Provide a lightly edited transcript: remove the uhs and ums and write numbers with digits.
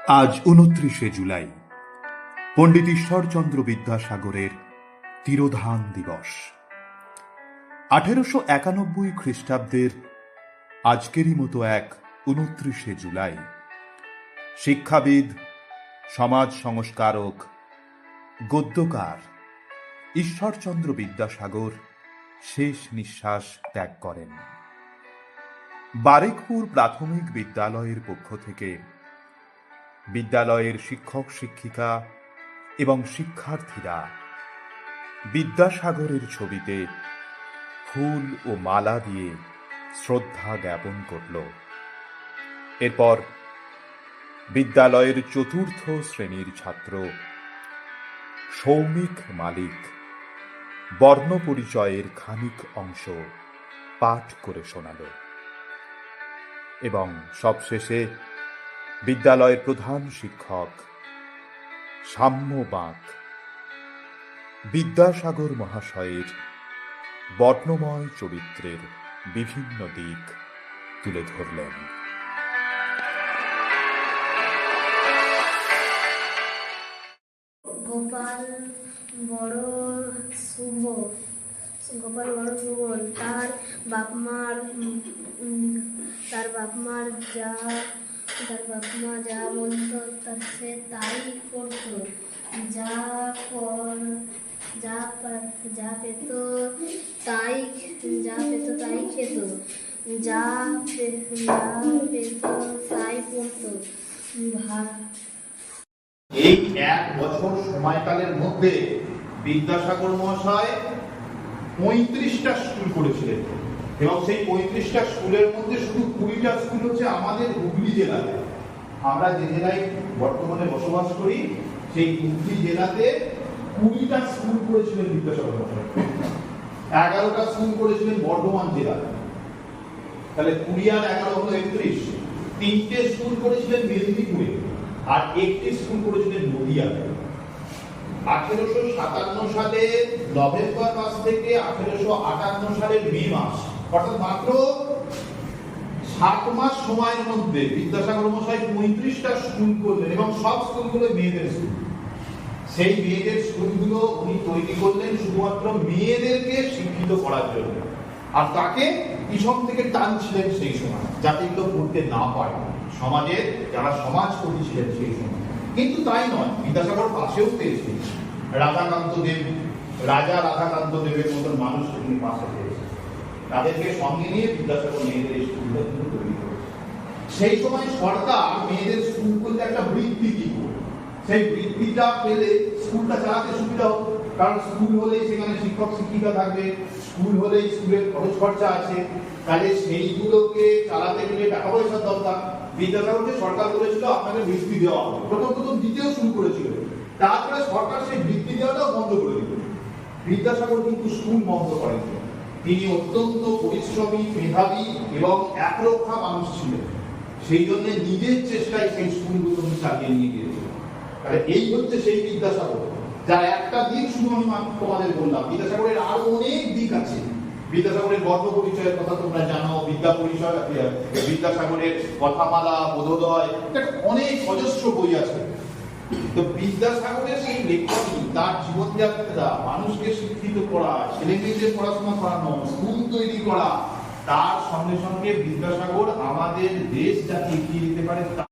আজ ২৯শে জুলাই, পণ্ডিত ঈশ্বরচন্দ্র বিদ্যাসাগরের তিরোধান দিবস। ১৮৯১ খ্রিস্টাব্দের আজকেরই মতো এক ২৯শে জুলাই শিক্ষাবিদ, সমাজ সংস্কারক, গদ্যকার ঈশ্বরচন্দ্র বিদ্যাসাগর শেষ নিঃশ্বাস ত্যাগ করেন। বারেকপুর প্রাথমিক বিদ্যালয়ের পক্ষ থেকে বিদ্যালয়ের শিক্ষক শিক্ষিকা এবং শিক্ষার্থীরা বিদ্যাসাগরের ছবিতে ফুল ও মালা দিয়ে শ্রদ্ধা জ্ঞাপন করল। এরপর বিদ্যালয়ের চতুর্থ শ্রেণীর ছাত্র সৌমিক মালিক বর্ণপরিচয়ের খানিক অংশ পাঠ করে শোনাল এবং সবশেষে বিদ্যালয়ের প্রধান শিক্ষক সাম্য বাঁক বিদ্যাসাগর মহাশয়ের বর্ণময় চরিত্রের বিভিন্ন দিক তুলে ধরলেন। গোপাল বড় সুবল, তার বাপমা যা বলতো সে তাই করতো, যা পেত তাই খেত, যা পেত তাই পড়তো। এই এক বছর সময়কালের মধ্যে বিদ্যাসাগর মহাশয় ৩৫টা স্কুল করেছিলেন এবং সেই ৩৫টা স্কুলের মধ্যে শুধু ২০টা স্কুল হচ্ছে আমাদের হুগলি জেলাতে। আমরা যে জেলায় বর্তমানে বসবাস করি সেই হুগলি জেলাতে ২০টা স্কুল করেছিলেন বিদ্যাসাগর মহাশয়। ১১টা স্কুল করেছিলেন বর্ধমান জেলায়, তাহলে ২০ আর ১১ হলো ৩১। ৩টে স্কুল করেছিলেন মেদিনীপুরে আর একটি স্কুল করেছিলেন নদিয়াতে। ১৮৫৭ সালে নভেম্বর মাস থেকে ১৮৫৮ সালের মে মাস, অর্থাৎ মাত্র ৭ মাস সময়ের মধ্যে বিদ্যাসাগর মশাই ৩৫টা স্কুল করলেন এবং সব স্কুলগুলো মেয়েদের স্কুল। সেই মেয়েদের স্কুলগুলো উনি তৈরি করলেন শুধুমাত্র মেয়েদেরকে শিক্ষিত করার জন্য, আর তাকে পিছন থেকে টানছিলেন সেই সময় যাতে এগুলো পড়তে না পারে সমাজের যারা সমাজকর্মী ছিলেন সেই সময়। কিন্তু তাই নয়, বিদ্যাসাগর পাশেও পেয়েছেন রাজা রাধাকান্ত দেবের মতন মানুষ তিনি পাশে পেয়েছেন। তাদেরকে সঙ্গে নিয়ে বিদ্যাসাগর মেয়েদের স্কুলগুলো তৈরি করেছে। সেই সময় সরকার মেয়েদের স্কুল করতে একটা বৃত্তি দিত, সেই বৃত্তিটা পেলে স্কুলটা চালাতে সুবিধা হতো, কারণ স্কুল হলেই সেখানে শিক্ষক শিক্ষিকা থাকবে, স্কুল হলেই স্কুলের খরচ খরচা আছে, তাহলে সেইগুলোকে চালাতে গেলে টাকা পয়সার দরকার। বিদ্যাসাগরকে সরকার বলেছিল আপনাকে বৃত্তি দেওয়া হবে, প্রথম দ্বিতীয় শুরু করেছিল, তারপরে সরকার সেই বৃত্তি দেওয়াটাও বন্ধ করে দিল। বিদ্যাসাগর কিন্তু স্কুল বন্ধ করেন। তিনি অত্যন্ত পরিশ্রমী, মেধাবী এবং একরক্ষা মানুষ ছিলেন, সেই জন্য নিজের চেষ্টায় সেই স্কুলগুলো চালিয়ে নিয়ে গিয়েছিল। তাহলে এই হচ্ছে সেই বিদ্যাসাগর, যার একটা দিক শুধু আমি তোমাদের বললাম। বিদ্যাসাগরের আরো অনেক দিক আছে। বিদ্যাসাগরের গর্ব পরিচয়ের কথা তোমরা জানো, বিদ্যাসাগরের কথামালা, বোধোদয়, অনেক অজস্র বই আছে। তো বিদ্যাসাগরের সেই লেখনী, তার জীবনযাত্রা, মানুষকে শিক্ষিত করা, ছেলে মেয়েদের পড়াশোনা করানো, স্কুল তৈরি করা, তার সঙ্গে সঙ্গে বিদ্যাসাগর আমাদের দেশ যাতে এগিয়ে যেতে পারে